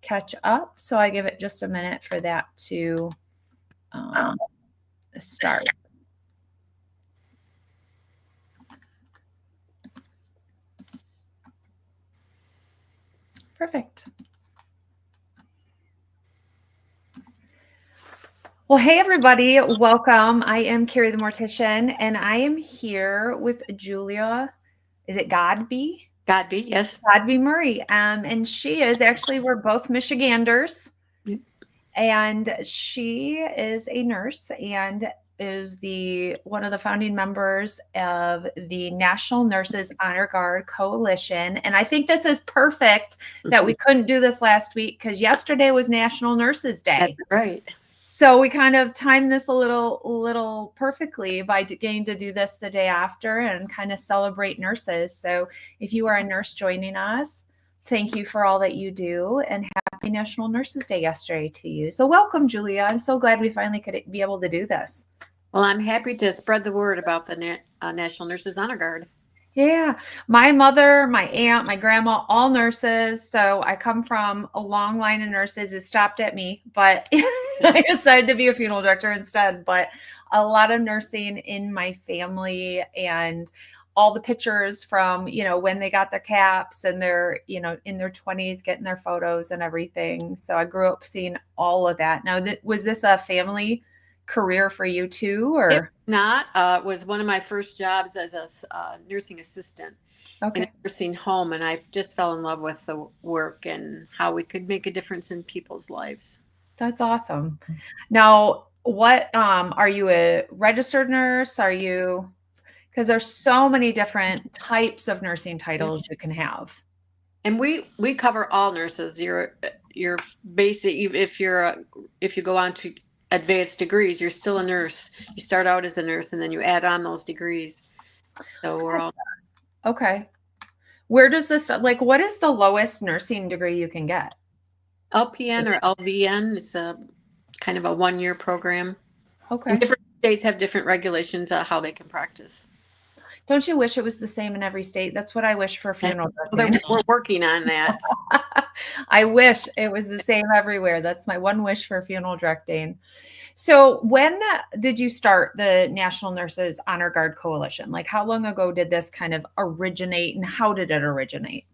catch up. So I give it just a minute for that to start. Perfect. Well, hey, everybody. Welcome. I am Kari the Mortician, and I am here with Julia. Is it Godby? Godby, yes. Godby Murray. And she is actually, we're both Michiganders. Yep. And she is a nurse and is one of the founding members of the National Nurses Honor Guard Coalition. And I think this is perfect that we couldn't do this last week because yesterday was National Nurses Day. That's right. So we kind of timed this a little perfectly by getting to do this the day after and kind of celebrate nurses. So if you are a nurse joining us, thank you for all that you do, and happy National Nurses Day yesterday to you. So welcome, Julia. I'm so glad we finally could be able to do this. Well, I'm happy to spread the word about the National Nurses Honor Guard. Yeah. My mother, my aunt, my grandma, all nurses. So I come from a long line of nurses. It stopped at me, but I decided to be a funeral director instead. But a lot of nursing in my family, and all the pictures from, when they got their caps and they're, in their 20s, getting their photos and everything. So I grew up seeing all of that. Now, was this a family career for you too, or? It was one of my first jobs as a nursing assistant in a nursing home, and I just fell in love with the work and how we could make a difference in people's lives. That's awesome. Now, what are you a registered nurse? Are you, because there's so many different types of nursing titles you can have. And we cover all nurses. Your basic, if you go on to advanced degrees, you're still a nurse. You start out as a nurse and then you add on those degrees. So we're all okay. Where does this, what is the lowest nursing degree you can get? LPN or LVN. It's a kind of a 1-year program. Okay. And different states have different regulations on how they can practice. Don't you wish it was the same in every state? That's what I wish for funeral directing. We're working on that. I wish it was the same everywhere. That's my one wish for funeral directing. So when did you start the National Nurses Honor Guard Coalition? How long ago did this kind of originate, and how did it originate?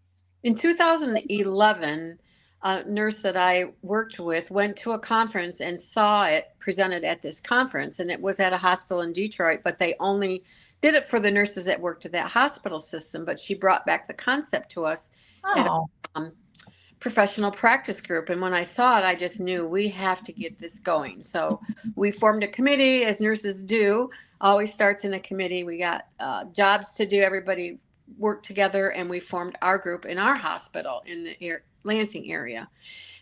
In 2011, a nurse that I worked with went to a conference and saw it presented at this conference, and it was at a hospital in Detroit, but they only did it for the nurses that worked at that hospital system. But she brought back the concept to us at a professional practice group. And when I saw it, I just knew we have to get this going. So we formed a committee, as nurses do. Always starts in a committee. We got jobs to do. Everybody worked together, and we formed our group in our hospital in the Lansing area.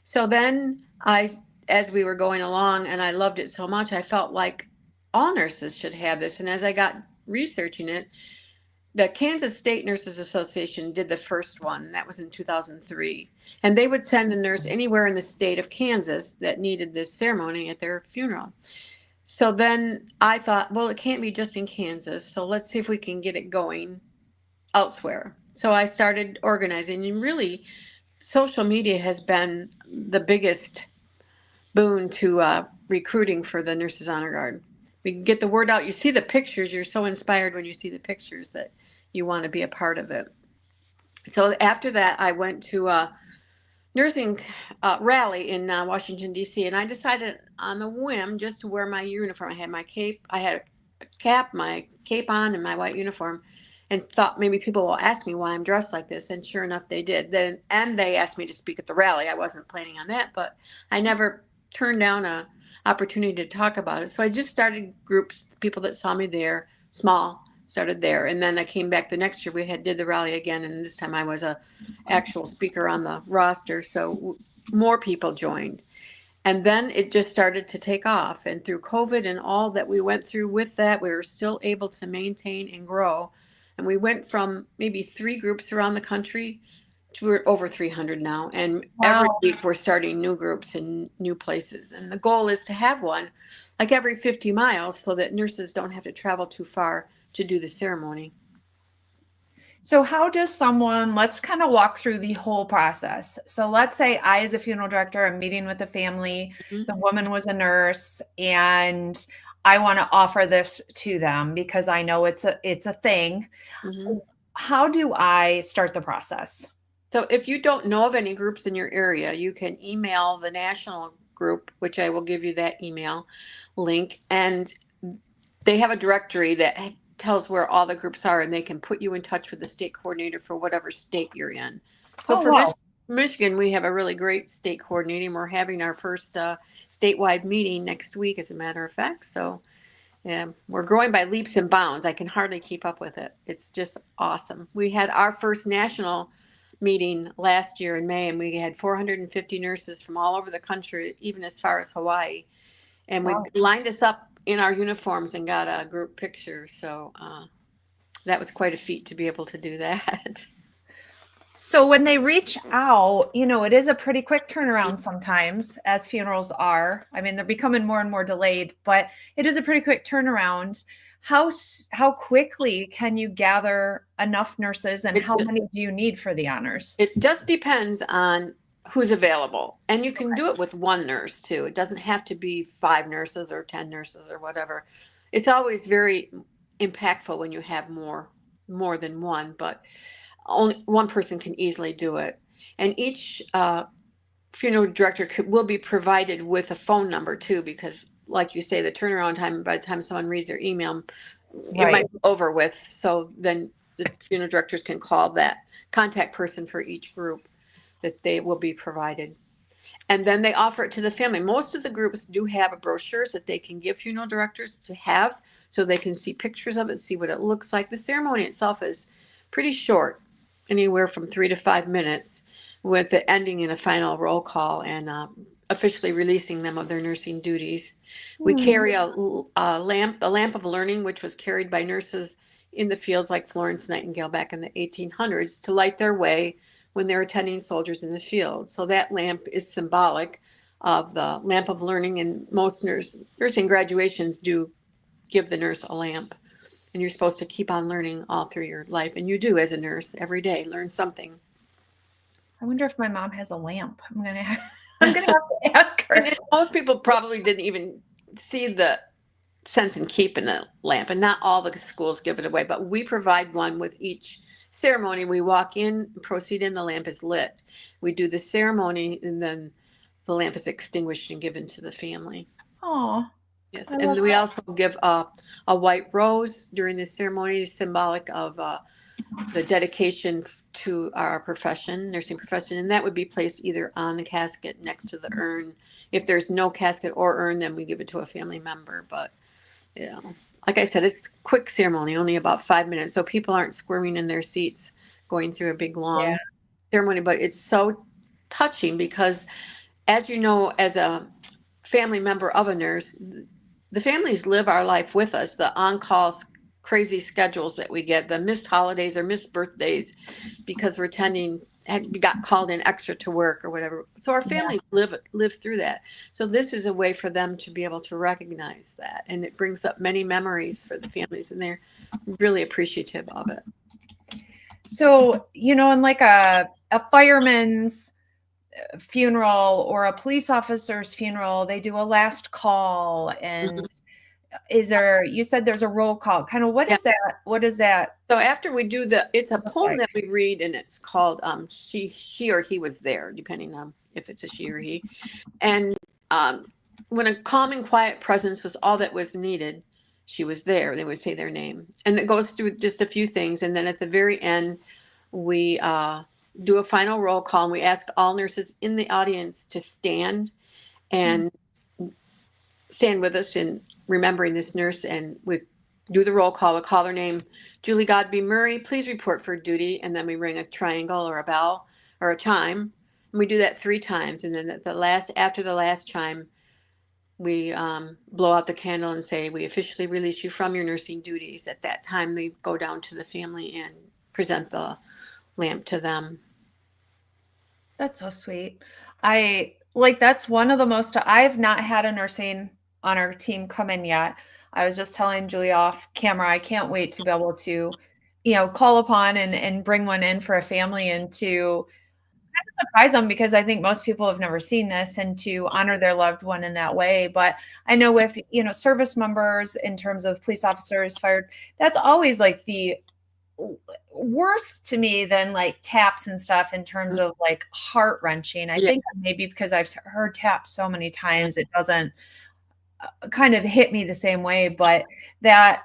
So then as we were going along, and I loved it so much, I felt like all nurses should have this. And as I got researching it, the Kansas State Nurses Association did the first one. That was in 2003. And they would send a nurse anywhere in the state of Kansas that needed this ceremony at their funeral. So then I thought, well, it can't be just in Kansas. So let's see if we can get it going elsewhere. So I started organizing, and really social media has been the biggest boon to recruiting for the Nurses Honor Guard. We can get the word out. You see the pictures. You're so inspired when you see the pictures that you want to be a part of it. So after that, I went to a nursing rally in Washington, D.C., and I decided on the whim just to wear my uniform. I had my cape. I had a cap, my cape on, and my white uniform, and thought maybe people will ask me why I'm dressed like this. And sure enough, they did. And they asked me to speak at the rally. I wasn't planning on that, but I never turned down a opportunity to talk about it. So I just started groups, people that saw me there, small, started there. And then I came back the next year. We did the rally again, and this time I was a actual speaker on the roster. So more people joined. And then it just started to take off. And through COVID and all that we went through with that, we were still able to maintain and grow. And we went from maybe 3 groups around the country to we're over 300 now. And every week we're starting new groups in new places. And the goal is to have one like every 50 miles so that nurses don't have to travel too far to do the ceremony. So how does someone, let's kind of walk through the whole process. So let's say I, as a funeral director, am meeting with the family, Mhm. the woman was a nurse, and I want to offer this to them because I know it's a thing. Mhm. How do I start the process? So if you don't know of any groups in your area, you can email the national group, which I will give you that email link, and they have a directory that tells where all the groups are, and they can put you in touch with the state coordinator for whatever state you're in. So Oh, for wow. Michigan, we have a really great state coordinator, and we're having our first statewide meeting next week, as a matter of fact. So yeah, we're growing by leaps and bounds. I can hardly keep up with it. It's just awesome. We had our first national meeting last year in May, and we had 450 nurses from all over the country, even as far as Hawaii. And we Wow. lined us up in our uniforms and got a group picture. So that was quite a feat to be able to do that. So when they reach out, it is a pretty quick turnaround sometimes, as funerals are. I mean, they're becoming more and more delayed, but it is a pretty quick turnaround. How quickly can you gather enough nurses, and It how just many do you need for the honors? it just depends on who's available, and you can do it with one nurse too. It doesn't have to be 5 nurses or 10 nurses or whatever. It's always very impactful when you have more than one, but only one person can easily do it. And each funeral director will be provided with a phone number too, because like you say, the turnaround time by the time someone reads their email, it Right. might be over with. So then the funeral directors can call that contact person for each group that they will be provided. And then they offer it to the family. Most of the groups do have brochures that they can give funeral directors to have, so they can see pictures of it, see what it looks like. The ceremony itself is pretty short, anywhere from 3 to 5 minutes, with the ending in a final roll call and officially releasing them of their nursing duties. We Hmm. carry a lamp, the lamp of learning, which was carried by nurses in the fields like Florence Nightingale back in the 1800s to light their way when they're attending soldiers in the field. So that lamp is symbolic of the lamp of learning, and most nursing graduations do give the nurse a lamp. And you're supposed to keep on learning all through your life, and you do as a nurse every day learn something. I wonder if my mom has a lamp. I'm gonna have to ask her. And most people probably didn't even see the sense in keeping a lamp, and not all the schools give it away, but we provide one with each ceremony. We walk in, proceed in, the lamp is lit. We do the ceremony, and then the lamp is extinguished and given to the family. Oh, Yes, I love and we that. also give a white rose during the ceremony, symbolic of the dedication to our profession, nursing profession, and that would be placed either on the casket next to the urn. If there's no casket or urn, then we give it to a family member. But yeah, like I said, it's a quick ceremony, only about 5 minutes, so people aren't squirming in their seats going through a big Yeah. long ceremony. But it's so touching because, as you know, as a family member of a nurse, the families live our life with us. The on-call crazy schedules that we get, the missed holidays or missed birthdays because we're tending we got called in extra to work or whatever. So our Yeah. families live through that. So this is a way for them to be able to recognize that, and it brings up many memories for the families, and they're really appreciative of it. So, in like a fireman's funeral or a police officer's funeral, they do a last call. And Mhm. you said there's a roll call. Kind of what Yeah. is that? What does that So after we do it's a look poem like? that we read, and it's called she or he was there, depending on if it's a she or he. And um, when a calm and quiet presence was all that was needed, she was there. They would say their name. And it goes through just a few things. And then at the very end, we do a final roll call, and we ask all nurses in the audience to and stand with us in remembering this nurse. And we do the roll call. We call her name, Julie Godby Murray. Please report for duty. And then we ring a triangle or a bell or a chime. And we do that 3 times. And then after the last chime, we blow out the candle and say, we officially release you from your nursing duties. At that time, we go down to the family and present the lamp to them. That's so sweet. That's one of the most, I've not had a nursing on our team come in yet. I was just telling Julie off camera, I can't wait to be able to call upon and bring one in for a family and to surprise them because I think most people have never seen this and to honor their loved one in that way. But I know with, service members in terms of police officers, fired, that's always like the worse to me than like taps and stuff in terms of like heart wrenching. I Yeah. think maybe because I've heard taps so many times, it doesn't kind of hit me the same way, but that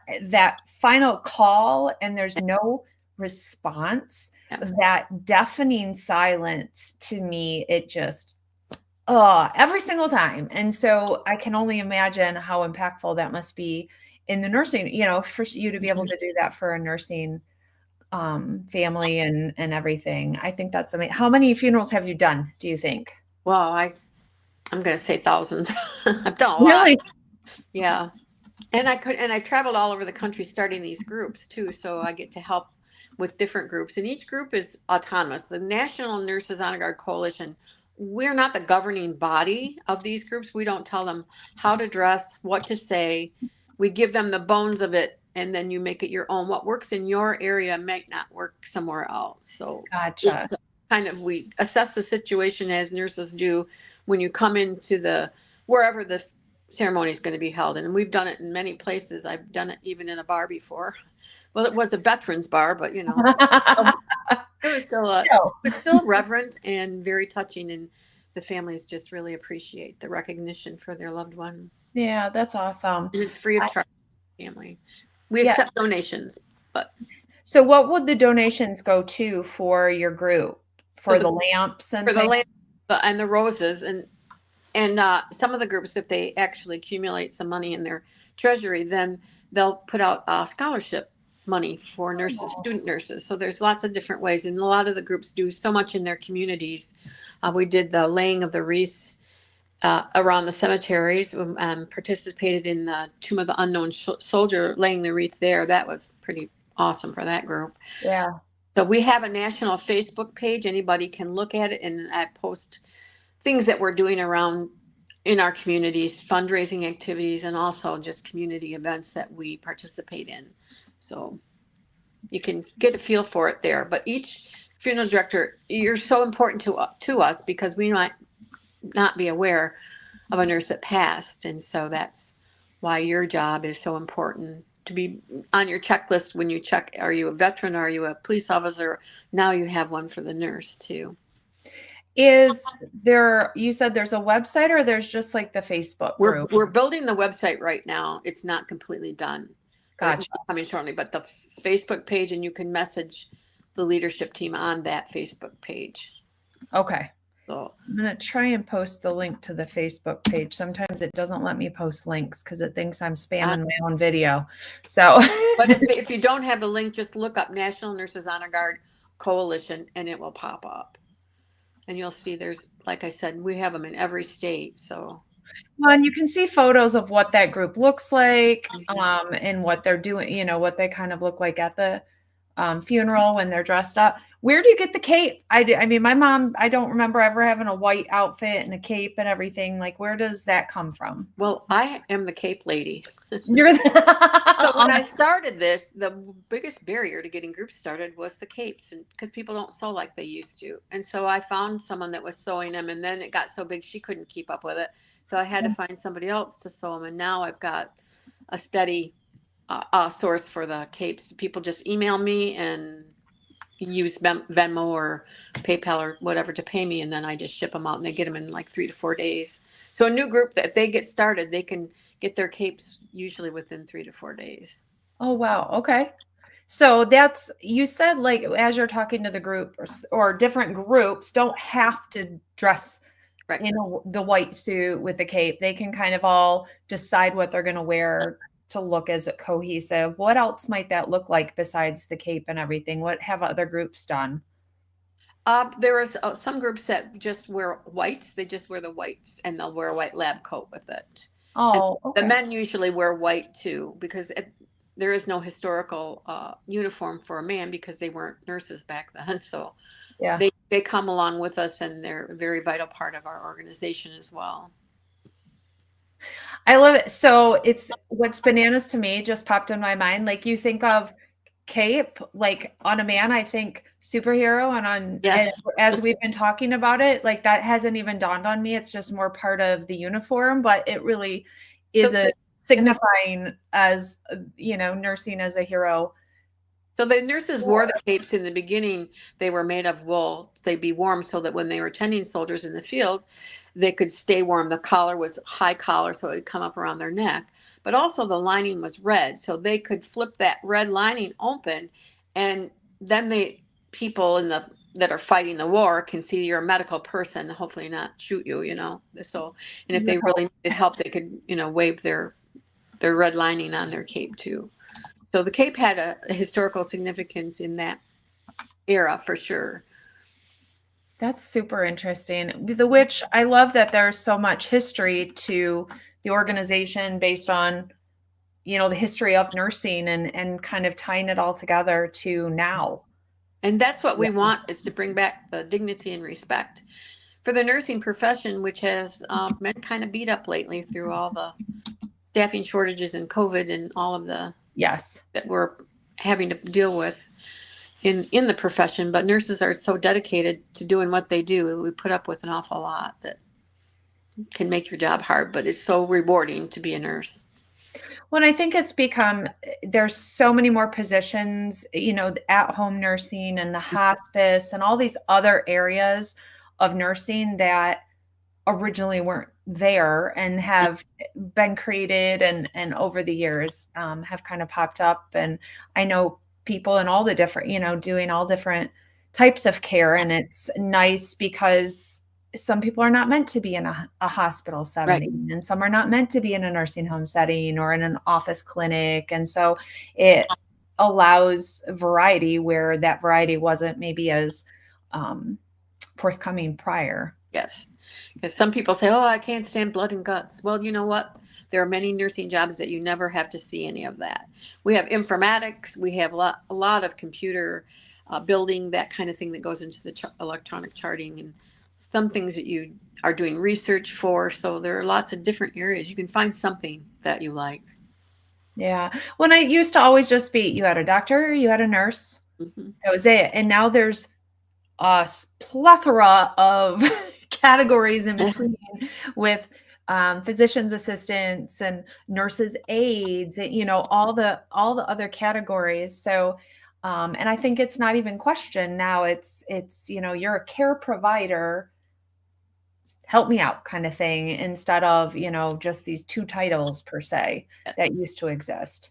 final call and there's no response, Yeah. that deafening silence to me, it just every single time. And so I can only imagine how impactful that must be in the nursing, for you to be able to do that for a nursing family and everything. I think that's amazing. How many funerals have you done, do you think? Well, I'm going to say thousands. I've done a lot. Really? Yeah. And I traveled all over the country starting these groups too. So I get to help with different groups, and each group is autonomous. The National Nurses Honor Guard Coalition, we're not the governing body of these groups. We don't tell them how to dress, what to say. We give them the bones of it, and then you make it your own. What works in your area might not work somewhere else. So Gotcha. it's kind of, we assess the situation as nurses do when you come into wherever the ceremony is going to be held. And we've done it in many places. I've done it even in a bar before. Well, it was a veterans bar, but it was still reverent and very touching, and the families just really appreciate the recognition for their loved one. Yeah, that's awesome. And it's free of charge for the family. We accept donations, but so what would the donations go to for your group? For the lamps and for the lamps and the roses, and some of the groups, if they actually accumulate some money in their treasury, then they'll put out scholarship money for nurses, student nurses. So there's lots of different ways, and a lot of the groups do so much in their communities. We did the laying of the wreaths around the cemeteries, participated in the Tomb of the Unknown Soldier, laying the wreath there. That was pretty awesome for that group. Yeah. So we have a national Facebook page. Anybody can look at it, and I post things that we're doing around in our communities, fundraising activities, and also just community events that we participate in. So you can get a feel for it there. But each funeral director, you're so important to us because we might not be aware of a nurse that passed. And so that's why your job is so important to be on your checklist when you check, are you a veteran? Are you a police officer? Now you have one for the nurse too. Is there, you said there's a website or there's just like the Facebook group? We're building the website right now. It's not completely done. Gotcha. Coming shortly, but the Facebook page, and you can message the leadership team on that Facebook page. Okay. So I'm going to try and post the link to the Facebook page. Sometimes it doesn't let me post links because it thinks I'm spamming my own video. So, but if you don't have the link, just look up National Nurses Honor Guard Coalition and it will pop up. And you'll see there's, like I said, we have them in every state. So, well, and you can see photos of what that group looks like, and what they're doing, what they kind of look like at the funeral when they're dressed up. Where do you get the cape? I mean, my mom, I don't remember ever having a white outfit and a cape and everything. Like, where does that come from? Well, I am the cape lady. You're So when I started this, the biggest barrier to getting groups started was the capes, and because people don't sew like they used to. And so I found someone that was sewing them, and then it got so big she couldn't keep up with it. So I had to find somebody else to sew them, and now I've got a steady source for the capes. People just email me and use Venmo or PayPal or whatever to pay me, and then I just ship them out, and they get them in like 3 to 4 days. So a new group, that if they get started, they can get their capes usually within 3 to 4 days. Oh, wow. Okay. So that's, you said, like, as you're talking to the group or different groups don't have to dress in the white suit with the cape. They can kind of all decide what they're going to wear to look as cohesive. What else might that look like besides the cape and everything? What have other groups done? There are some groups that just wear whites. They just wear the whites, and they'll wear a white lab coat with it. Oh, okay. The men usually wear white too, because there is no historical uniform for a man because they weren't nurses back then. So yeah, they come along with us, and they're a very vital part of our organization as well. I love it. So it's, what's bananas to me just popped in my mind. Like, you think of cape, like on a man, I think superhero, and on Yeah. as we've been talking about it, like that hasn't even dawned on me. It's just more part of the uniform, but it really is So, a and signifying as nursing as a hero. so the nurses wore the capes in the beginning. They were made of wool. They'd be warm so that when they were tending soldiers in the field, they could stay warm. The collar was high collar, so it would come up around their neck. But also the lining was red, so they could flip that red lining open, and then the people in the that are fighting the war can see you're a medical person, hopefully not shoot you, So, and if You they know, really needed help, they could, wave their red lining on their cape too. So the Cape had a historical significance in that era for sure. that's super interesting. The which I love that there's so much history to the organization based on the history of nursing and kind of tying it all together to now. And that's what we Yeah. want, is to bring back the dignity and respect for the nursing profession, which has been kind of beat up lately through all the staffing shortages and COVID and all of the Yes. that we're having to deal with in the profession. But nurses are so dedicated to doing what they do. We put up with an awful lot that can make your job hard, but it's so rewarding to be a nurse. When I think it's become, there's so many more positions, at home nursing and the hospice and all these other areas of nursing that originally weren't there and have been created and over the years have kind of popped up. And I know people in all the different, doing all different types of care. And it's nice because some people are not meant to be in a hospital Right. setting, and some are not meant to be in a nursing home setting or in an office clinic. And so it allows variety where that variety wasn't maybe as forthcoming prior. Yes. Because some people say, oh, I can't stand blood and guts. Well, you know what? There are many nursing jobs that you never have to see any of that. We have informatics. We have a lot of computer building, that kind of thing that goes into the electronic charting, and some things that you are doing research for. So there are lots of different areas. You can find something that you like. Yeah. When I used to always just be, you had a doctor, you had a nurse, Mm-hmm. that was it. And now there's a plethora of categories in between with physician's assistants and nurses aides, and all the other categories. So and I think it's not even questioned now. It's you're a care provider, help me out kind of thing, instead of just these two titles per se Yes. that used to exist.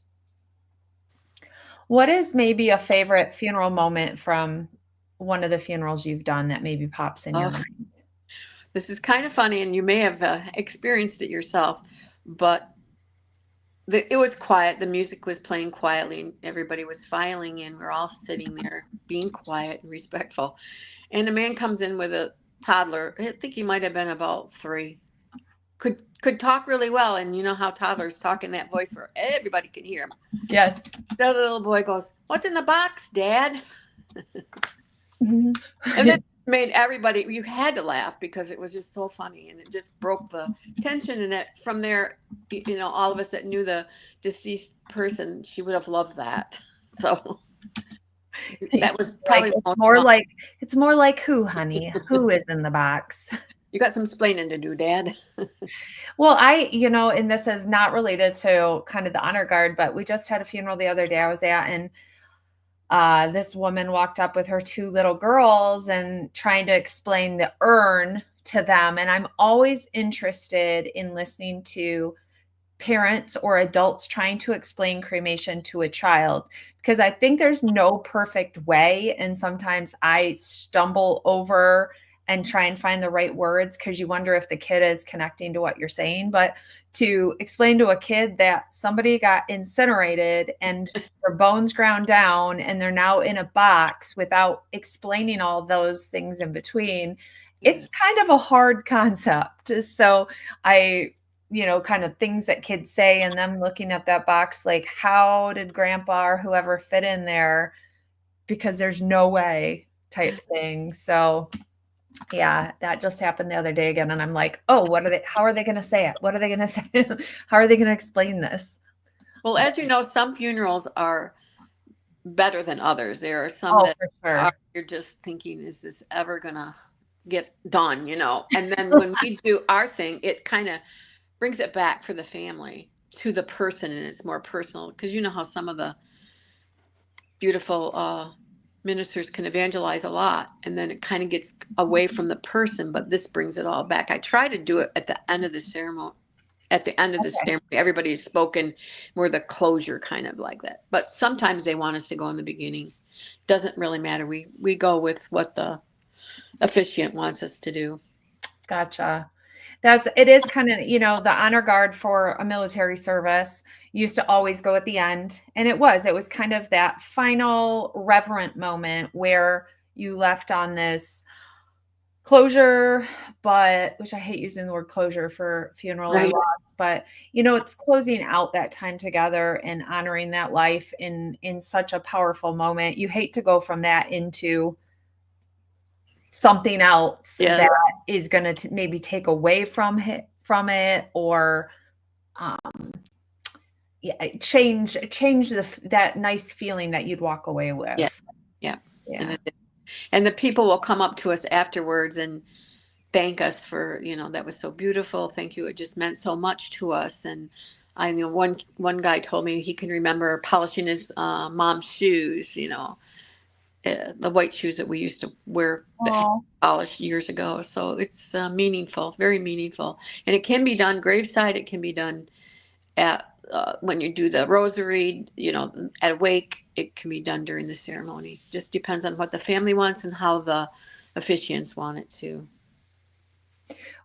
What is maybe a favorite funeral moment from one of the funerals you've done that maybe pops in your Oh, mind? this is kind of funny, and you may have experienced it yourself, but it was quiet. The music was playing quietly, and everybody was filing in. We're all sitting there being quiet and respectful. And a man comes in with a toddler. I think he might have been about 3. Could talk really well, and you know how toddlers talk in that voice where everybody can hear him. Yes. So the little boy goes, "What's in the box, Dad?" Mhm. And then made everybody, you had to laugh because it was just so funny, and it just broke the tension. And it from there, all of us that knew the deceased person, she would have loved that. So that was Like probably the it's most more fun. like it's more like who, honey? Who is in the box? You got some explaining to do, Dad. Well, and this is not related to kind of the honor guard, but we just had a funeral the other day I was at, and this woman walked up with her 2 little girls and trying to explain the urn to them. And I'm always interested in listening to parents or adults trying to explain cremation to a child, because I think there's no perfect way. And sometimes I stumble over and try and find the right words because you wonder if the kid is connecting to what you're saying. But to explain to a kid that somebody got incinerated and their bones ground down and they're now in a box without explaining all those things in between, it's kind of a hard concept. So I kind of things that kids say and them looking at that box like, how did grandpa or whoever fit in there? Because there's no way type thing. So yeah, that just happened the other day again. And I'm like, oh, how are they going to say it? What are they going to say? How are they going to explain this? Well, as you know, some funerals are better than others. There are some Oh, that for are, sure. you're just thinking, is this ever gonna get done, And then when we do our thing, it kind of brings it back for the family to the person, and it's more personal, because you know how some of the beautiful ministers can evangelize a lot, and then it kind of gets away from the person, but this brings it all back. I try to do it at the end of the ceremony. At the end of the Okay. ceremony, everybody's spoken, more the closure kind of like that. But sometimes they want us to go in the beginning. Doesn't really matter. We go with what the officiant wants us to do. Gotcha. It is kind of, the honor guard for a military service used to always go at the end. And it was kind of that final reverent moment where you left on this closure, but which I hate using the word closure for funeral or Right. loss, but it's closing out that time together and honoring that life in such a powerful moment. You hate to go from that into something else Yes. that is going to maybe take away from it or yeah, change that nice feeling that you'd walk away Yeah. with. Yeah. And Yeah. and the people will come up to us afterwards and thank us for, that was so beautiful. Thank you. It just meant so much to us. And I know one guy told me he can remember polishing his mom's shoes, the white shoes that we used to wear that had Oh, polished years ago. So it's meaningful, very meaningful. And it can be done graveside. It can be done at when you do the rosary, at a wake. It can be done during the ceremony. Just depends on what the family wants and how the officiants want it to.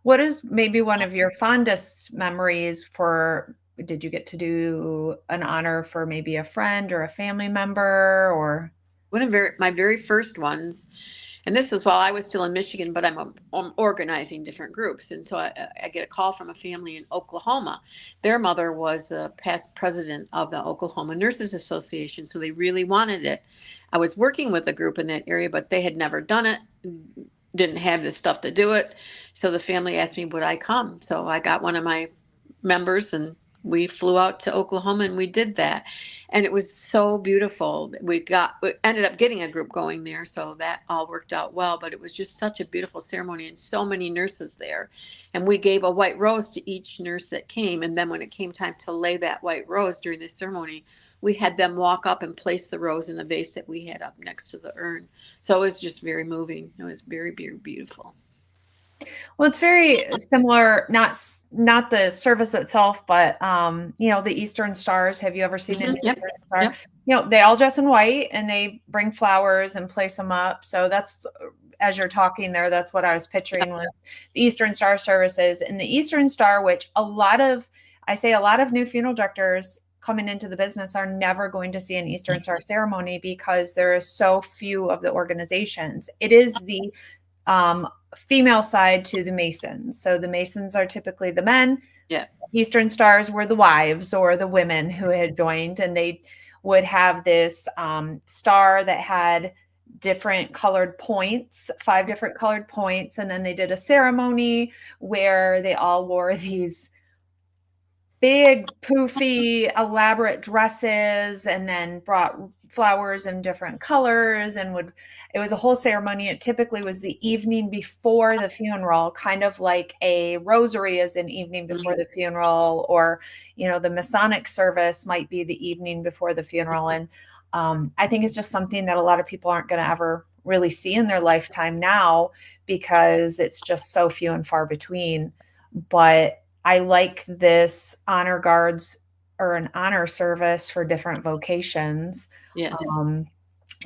what is maybe one of your fondest memories for did you get to do an honor for maybe a friend or a family member or One of my very first ones, and this was while I was still in Michigan, but I'm organizing different groups. And so I get a call from a family in Oklahoma. Their mother was the past president of the Oklahoma Nurses Association, so they really wanted it. I was working with a group in that area, but they had never done it, didn't have the stuff to do it. So the family asked me, would I come? So I got one of my members, and we flew out to Oklahoma and we did that. And it was so beautiful. We ended up getting a group going there, so that all worked out well. But it was just such a beautiful ceremony, and so many nurses there. And we gave a white rose to each nurse that came. And then when it came time to lay that white rose during the ceremony, we had them walk up and place the rose in a vase that we had up next to the urn. So it was just very moving. It was very, very beautiful. well, it's very similar, not the service itself, but the Eastern Stars. Have you ever seen an Yep. Eastern Star? Yep. They all dress in white and they bring flowers and place them up. So that's as you're talking there, that's what I was picturing with the Eastern Star services. And the Eastern Star, which a lot of new funeral directors coming into the business are never going to see an Eastern Star ceremony because there are so few of the organizations. It is the female side to the Masons. So the Masons are typically the men. Yeah. Eastern Stars were the wives or the women who had joined, and they would have this star that had different colored points, 5 different colored points. And then they did a ceremony where they all wore these big, poofy, elaborate dresses and then brought flowers in different colors it was a whole ceremony. It typically was the evening before the funeral, kind of like a rosary is an evening before the funeral, or, the Masonic service might be the evening before the funeral. And I think it's just something that a lot of people aren't going to ever really see in their lifetime now because it's just so few and far between. But I like this honor guards or an honor service for different vocations. Yes.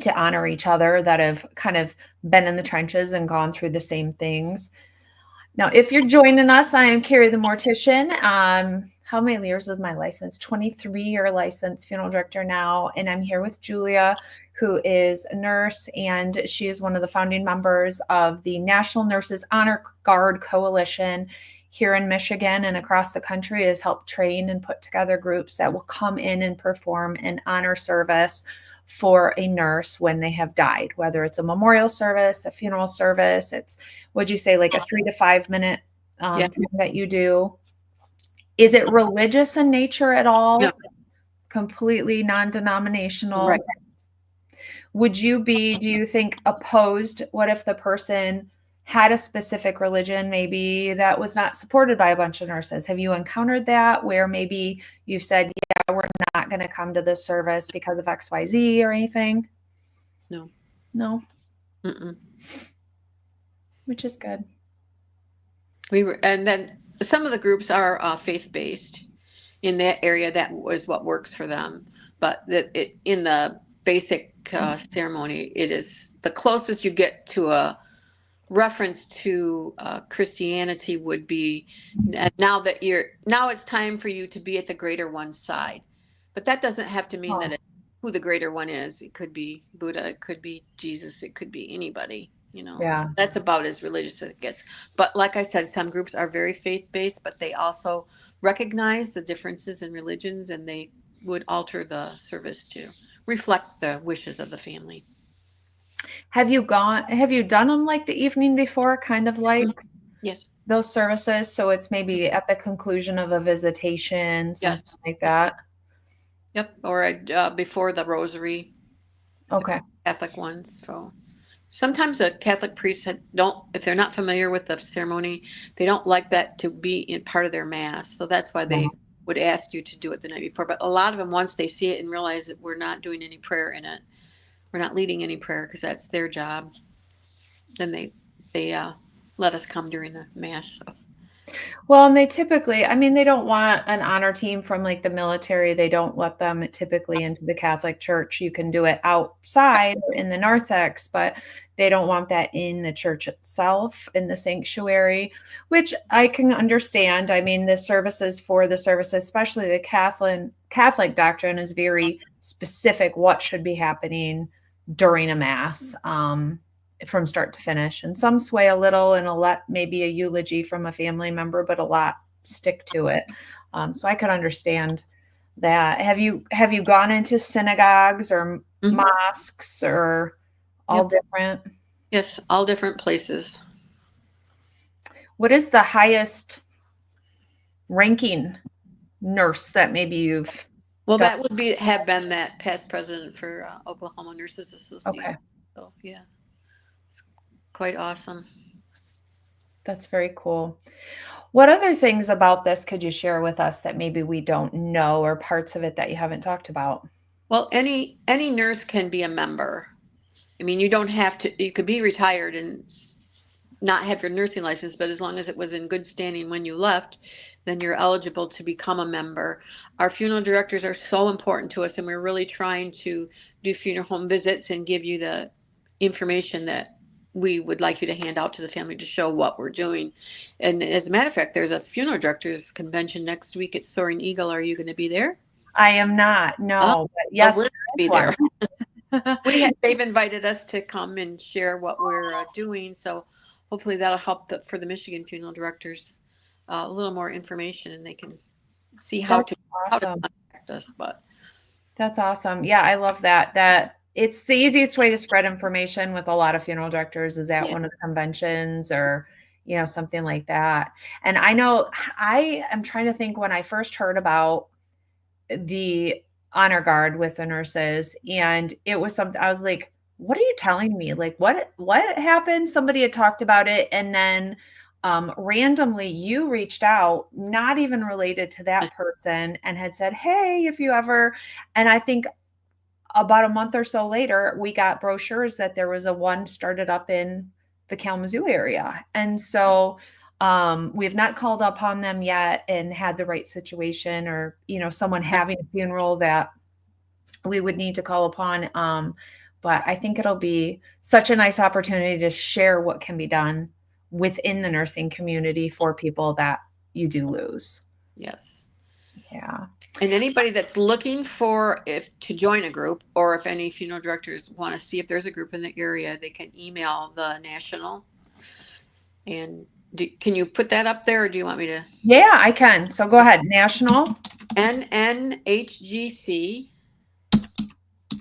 To honor each other that have kind of been in the trenches and gone through the same things. Now, if you're joining us, I am Kari the Mortician. How many years of my license? 23-year licensed funeral director now. And I'm here with Julia, who is a nurse, and she is one of the founding members of the National Nurses Honor Guard Coalition here in Michigan and across the country. Has helped train and put together groups that will come in and perform an honor service for a nurse when they have died, whether it's a memorial service, a funeral service. It's, would you say, like a 3 to 5 minute thing that you do? Is it religious in nature at all? No. Completely non-denominational? Right. Would you be, do you think, opposed? What if the person had a specific religion, maybe that was not supported by a bunch of nurses? Have you encountered that where maybe you've said, yeah, we're not going to come to this service because of XYZ or anything? No. No, Mm-mm. which is good. And then some of the groups are faith-based in that area. That was what works for them. But in the basic ceremony, it is the closest you get to a reference to Christianity would be now it's time for you to be at the greater one side. But that doesn't have to mean that who the greater one is. It could be Buddha, it could be Jesus, it could be anybody, Yeah. So that's about as religious as it gets. But like I said, some groups are very faith-based, but they also recognize the differences in religions, and they would alter the service to reflect the wishes of the family. Have you done them like the evening before, kind of like Yes. those services? So it's maybe at the conclusion of a visitation, something Yes. like that. Yep. Or before the rosary. Okay. Catholic ones. So sometimes a Catholic priest if they're not familiar with the ceremony, they don't like that to be in part of their mass. So that's why they would ask you to do it the night before. But a lot of them, once they see it and realize that we're not doing any prayer in it, we're not leading any prayer because that's their job, then they let us come during the mass. So. Well, and they typically, I mean, they don't want an honor team from like the military. They don't let them typically into the Catholic Church. You can do it outside in the narthex, but they don't want that in the church itself, in the sanctuary, which I can understand. I mean, the services for the service, especially the Catholic doctrine, is very specific what should be happening during a mass. From start to finish, and some sway a little and maybe a eulogy from a family member, but a lot stick to it. So I could understand that. Have you gone into synagogues or mosques or all different? Yes, all different places. What is the highest ranking nurse that maybe you've that would have been that past president for Oklahoma Nurses Association. Okay. So yeah. Quite awesome. That's very cool. What other things about this could you share with us that maybe we don't know, or parts of it that you haven't talked about? Well, any nurse can be a member. I mean, you don't have to, you could be retired and not have your nursing license, but as long as it was in good standing when you left, then you're eligible to become a member. Our funeral directors are so important to us, and we're really trying to do funeral home visits and give you the information that we would like you to hand out to the family to show what we're doing. And as a matter of fact, there's a funeral directors convention next week at Soaring Eagle. Are you going to be there? I am not, no, but yes, we're going to be there. They've invited us to come and share what we're doing. So hopefully that'll help for the Michigan funeral directors a little more information, and they can see how to contact us. But that's awesome. Yeah, I love that it's the easiest way to spread information with a lot of funeral directors is at one of the conventions or, something like that. And I know I am trying to think when I first heard about the honor guard with the nurses, and it was something I was like, what are you telling me? Like, what happened? Somebody had talked about it. And then randomly you reached out, not even related to that person, and had said, hey, if you ever, and I think about a month or so later, we got brochures that there was one started up in the Kalamazoo area. And so we've not called upon them yet and had the right situation or, someone having a funeral that we would need to call upon. But I think it'll be such a nice opportunity to share what can be done within the nursing community for people that you do lose. Yes. Yeah. And anybody that's looking to join a group, or if any funeral directors want to see if there's a group in the area, they can email the national. And can you put that up there, or do you want me to? Yeah, I can. So go ahead. National. NNHGC.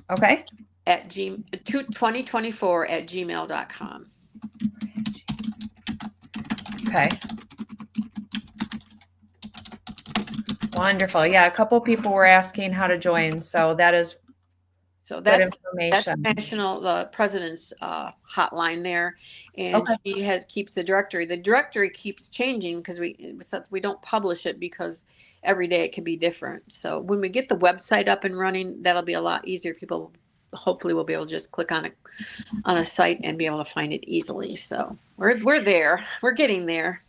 Okay. At 2024 at gmail.com. Okay. Wonderful. Yeah, a couple people were asking how to join, so that is So Good that's information. national, the president's hotline there, and Okay. she keeps the directory. The directory keeps changing because we don't publish it because every day it can be different. So when we get the website up and running, that'll be a lot easier. People hopefully will be able to just click on a site and be able to find it easily. So we're there. We're getting there.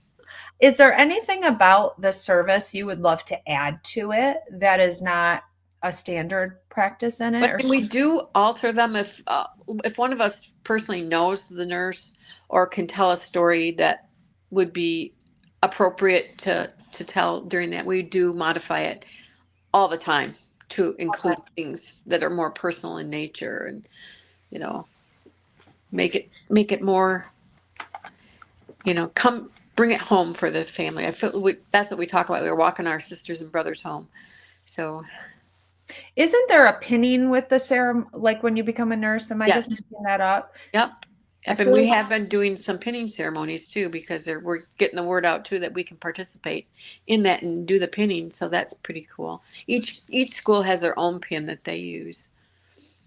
Is there anything about the service you would love to add to it that is not a standard practice in it? But Or we do alter them if one of us personally knows the nurse or can tell a story that would be appropriate to tell during that. We do modify it all the time to include things that are more personal in nature, and you know make it more, come bring it home for the family. I feel that's what we talk about. We're walking our sisters and brothers home. So isn't there a pinning with the ceremony, like when you become a nurse? Am I just yes, making that up? yep. I And feel we like have been doing some pinning ceremonies too, because we're getting the word out too that we can participate in that and do the pinning. So that's pretty cool. Each school has their own pin that they use.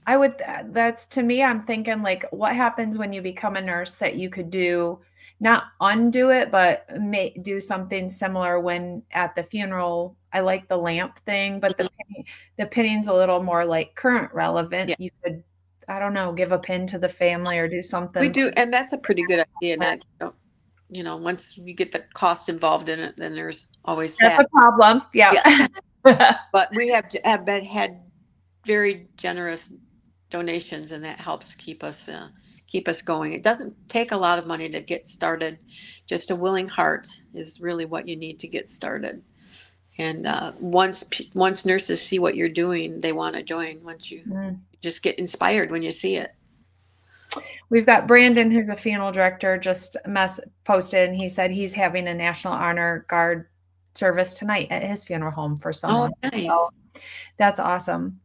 I would, that's to me, I'm thinking like, what happens when you become a nurse that you could do, not undo it, but do something similar when at the funeral. I like the lamp thing, but Mhm. the pinning's a little more like current relevant. Yeah, You could, I don't know, give a pin to the family or do we something. do, and that's a pretty good idea. And once you get the cost involved in it, then there's always That's that. a problem. Yeah. Yeah, but we had very generous donations, and that helps keep us going. It doesn't take a lot of money to get started. Just a willing heart is really what you need to get started. And once nurses see what you're doing, they want to join. Once you Mm. just get inspired when you see it. We've got Brandon, who's a funeral director, just posted, and he said he's having a National Honor Guard service tonight at his funeral home for Oh, someone. nice. So that's awesome.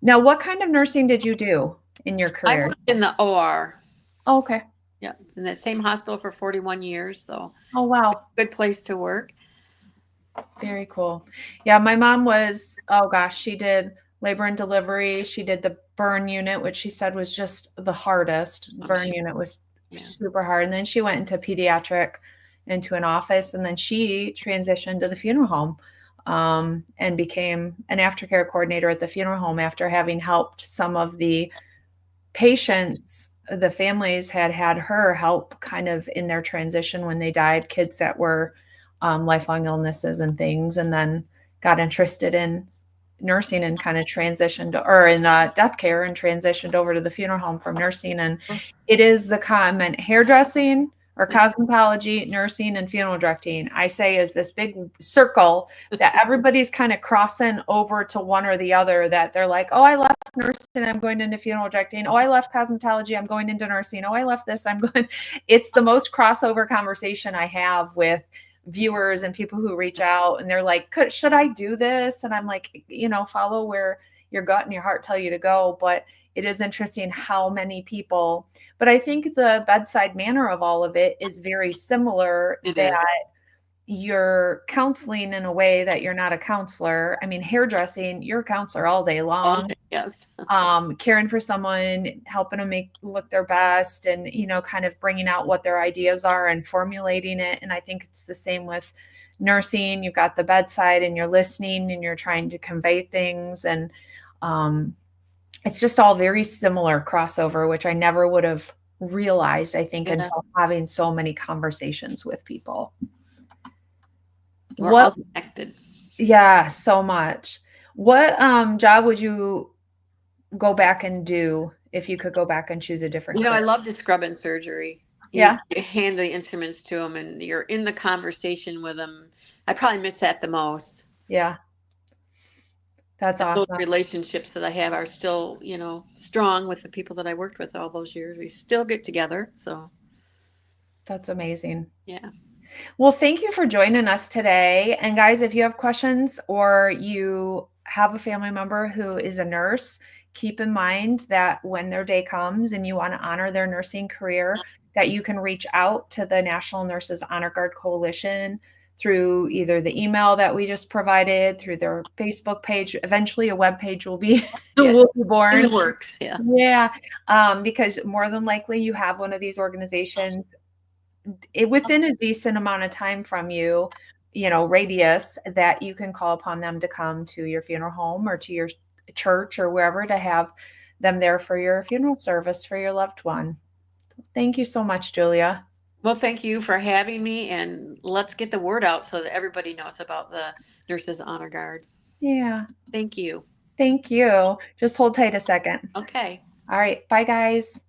Now, what kind of nursing did you do in your I career? worked in the OR. Oh, okay. Yeah, in that same hospital for 41 years. So Oh, wow. good place to work. Very cool. Yeah, my mom was, oh gosh, she did labor and delivery. She did the burn unit, which she said was just the hardest. Oh, Burn sure. unit was Yeah. super hard. And then she went into pediatric, into an office, and then she transitioned to the funeral home, and became an aftercare coordinator at the funeral home after having helped some of the patients. The families had her help kind of in their transition when they died, kids that were lifelong illnesses and things, and then got interested in nursing and kind of transitioned, or in death care, and transitioned over to the funeral home from nursing. And it is the common hairdressing or cosmetology, nursing, and funeral directing, I say, is this big circle that everybody's kind of crossing over to one or the other, that they're like, oh, I left nursing, I'm going into funeral directing. Oh, I left cosmetology, I'm going into nursing. Oh, I left this, I'm going. It's the most crossover conversation I have with viewers and people who reach out, and they're like, should I do this? And I'm like, follow where your gut and your heart tell you to go. But it is interesting how many people, but I think the bedside manner of all of it is very similar, It that is. you're counseling in a way that you're not a counselor. I mean, hairdressing, you're a counselor all day long. Yes. Caring for someone, helping them look their best, and kind of bringing out what their ideas are and formulating it. And I think it's the same with nursing. You've got the bedside, and you're listening, and you're trying to convey things, and it's just all very similar crossover, which I never would have realized, I think, until having so many conversations with people. We're all connected. Yeah, so much. What job would you go back and do if you could go back and choose a different career? I love to scrub in surgery. You hand the instruments to them, and you're in the conversation with them. I probably miss that the most. Yeah. That's awesome. Those relationships that I have are still, strong with the people that I worked with all those years. We still get together. So that's amazing. Yeah. Well, thank you for joining us today. And guys, if you have questions or you have a family member who is a nurse, keep in mind that when their day comes and you want to honor their nursing career, that you can reach out to the National Nurses Honor Guard Coalition through either the email that we just provided, through their Facebook page. Eventually a web page will be, Yes. will be born. In the works, yeah. Yeah, because more than likely you have one of these organizations within a decent amount of time from you, radius that you can call upon them to come to your funeral home or to your church or wherever to have them there for your funeral service for your loved one. Thank you so much, Julia. Well, thank you for having me, and let's get the word out so that everybody knows about the Nurses Honor Guard. Yeah. Thank you. Thank you. Just hold tight a second. Okay. All right. Bye, guys.